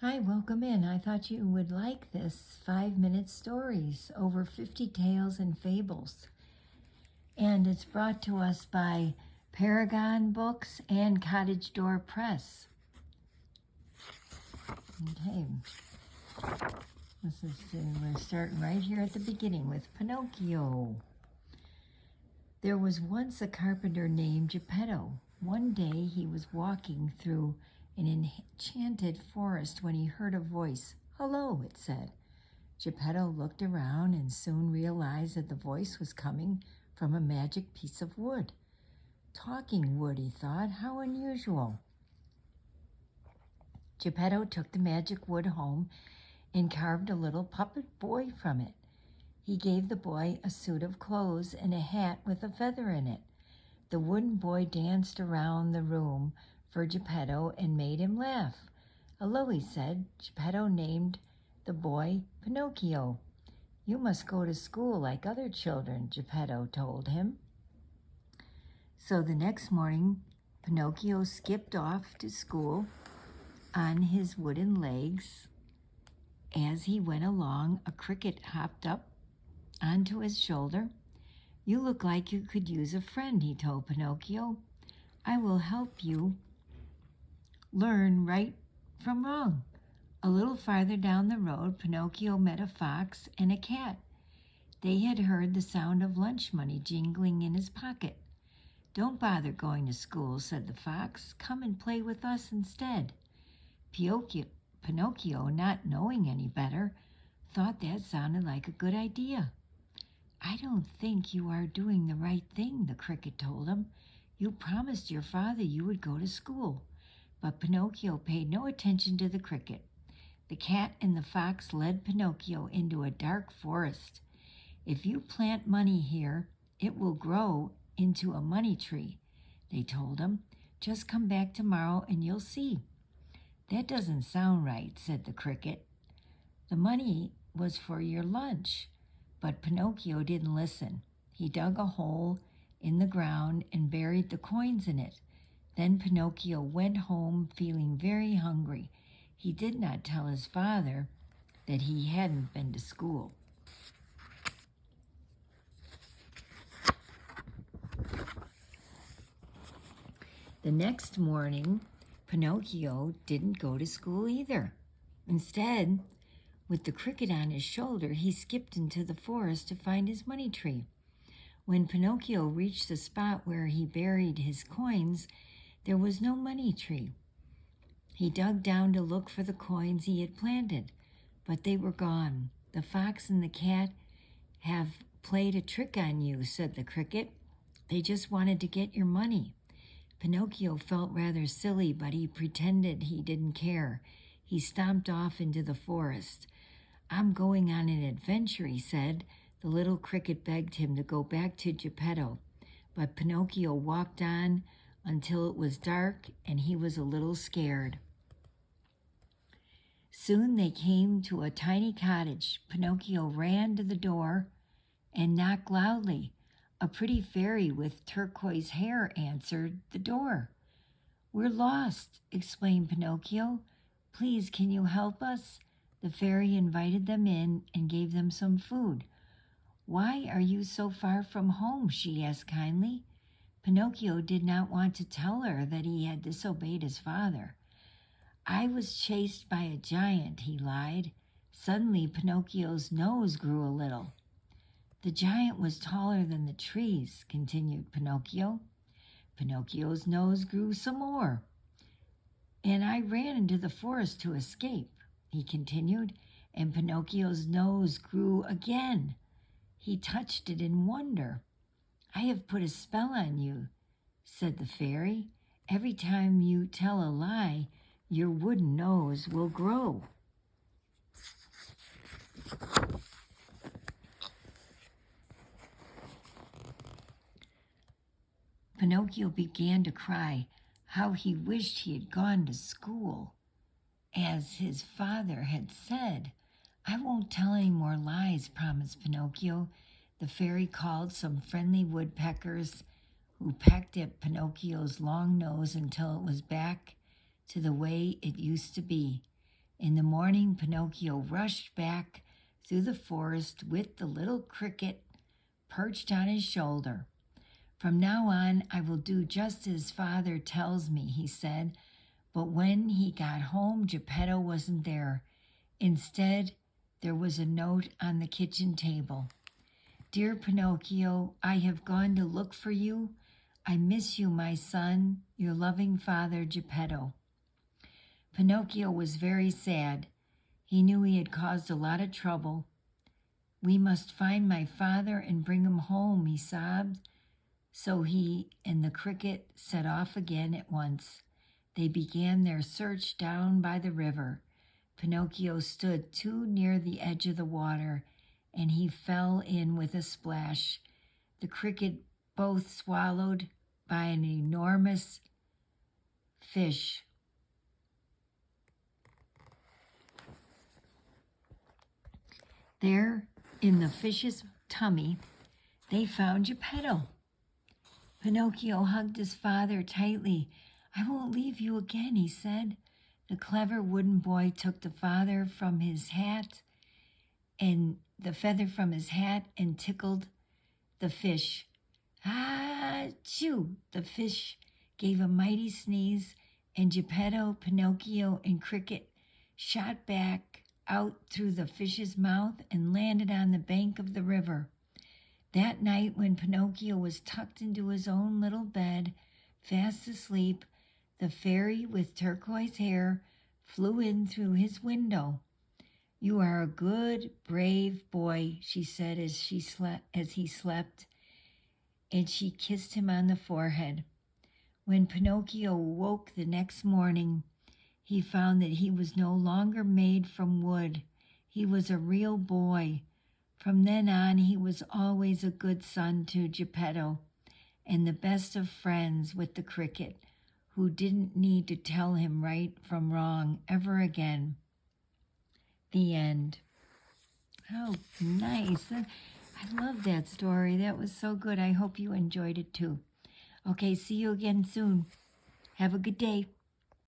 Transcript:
Hi, welcome in. I thought you would like this 5-minute stories, over 50 tales and fables. And it's brought to us by Parragon Books and Cottage Door Press. Okay, we're starting right here at the beginning with Pinocchio. There was once a carpenter named Geppetto. One day he was walking through an enchanted forest when he heard a voice. "Hello," it said. Geppetto looked around and soon realized that the voice was coming from a magic piece of wood. Talking wood, he thought. How unusual. Geppetto took the magic wood home and carved a little puppet boy from it. He gave the boy a suit of clothes and a hat with a feather in it. The wooden boy danced around the room for Geppetto and made him laugh. "Hello," he said. Geppetto named the boy Pinocchio. "You must go to school like other children," Geppetto told him. So the next morning, Pinocchio skipped off to school on his wooden legs. As he went along, a cricket hopped up onto his shoulder. "You look like you could use a friend," he told Pinocchio. "I will help you learn right from wrong." A little farther down the road, Pinocchio met a fox and a cat. They had heard the sound of lunch money jingling in his pocket. "Don't bother going to school," said the fox. "Come and play with us instead." Pinocchio, not knowing any better, thought that sounded like a good idea. "I don't think you are doing the right thing," the cricket told him. "You promised your father you would go to school." But Pinocchio paid no attention to the cricket. The cat and the fox led Pinocchio into a dark forest. "If you plant money here, it will grow into a money tree," they told him. "Just come back tomorrow and you'll see." "That doesn't sound right," said the cricket. "The money was for your lunch." But Pinocchio didn't listen. He dug a hole in the ground and buried the coins in it. Then Pinocchio went home feeling very hungry. He did not tell his father that he hadn't been to school. The next morning, Pinocchio didn't go to school either. Instead, with the cricket on his shoulder, he skipped into the forest to find his money tree. When Pinocchio reached the spot where he buried his coins, there was no money tree. He dug down to look for the coins he had planted, but they were gone. "The fox and the cat have played a trick on you," said the cricket. "They just wanted to get your money." Pinocchio felt rather silly, but he pretended he didn't care. He stomped off into the forest. "I'm going on an adventure," he said. The little cricket begged him to go back to Geppetto, but Pinocchio walked on until it was dark and he was a little scared. Soon they came to a tiny cottage. Pinocchio ran to the door and knocked loudly. A pretty fairy with turquoise hair answered the door. "We're lost," explained Pinocchio. "Please, can you help us?" The fairy invited them in and gave them some food. "Why are you so far from home?" she asked kindly. Pinocchio did not want to tell her that he had disobeyed his father. "I was chased by a giant," he lied. Suddenly, Pinocchio's nose grew a little. "The giant was taller than the trees," continued Pinocchio. Pinocchio's nose grew some more. "And I ran into the forest to escape," he continued, and Pinocchio's nose grew again. He touched it in wonder. "I have put a spell on you," said the fairy. "Every time you tell a lie, your wooden nose will grow." Pinocchio began to cry. How he wished he had gone to school, as his father had said. "I won't tell any more lies," promised Pinocchio. The fairy called some friendly woodpeckers who pecked at Pinocchio's long nose until it was back to the way it used to be. In the morning, Pinocchio rushed back through the forest with the little cricket perched on his shoulder. From now on, I will do just as father tells me, he said. But when he got home, Geppetto wasn't there. Instead, there was a note on the kitchen table. Dear Pinocchio, I have gone to look for you. I miss you, my son, your loving father, Geppetto. Pinocchio was very sad. He knew he had caused a lot of trouble. We must find my father and bring him home, he sobbed. So he and the cricket set off again at once. They began their search down by the river. Pinocchio stood too near the edge of the water, and he fell in with a splash. The cricket both swallowed by an enormous fish. There, in the fish's tummy, they found Geppetto. Pinocchio hugged his father tightly. I won't leave you again, he said. The clever wooden boy took the feather from his hat and tickled the fish. Ah, choo! The fish gave a mighty sneeze, and Geppetto, Pinocchio, and Cricket shot back out through the fish's mouth and landed on the bank of the river. That night, when Pinocchio was tucked into his own little bed, fast asleep, the fairy with turquoise hair flew in through his window. You are a good, brave boy, she said as he slept, and she kissed him on the forehead. When Pinocchio woke the next morning, he found that he was no longer made from wood. He was a real boy. From then on, he was always a good son to Geppetto and the best of friends with the cricket, who didn't need to tell him right from wrong ever again. The end. How nice. I love that story. That was so good. I hope you enjoyed it too. Okay, see you again soon. Have a good day.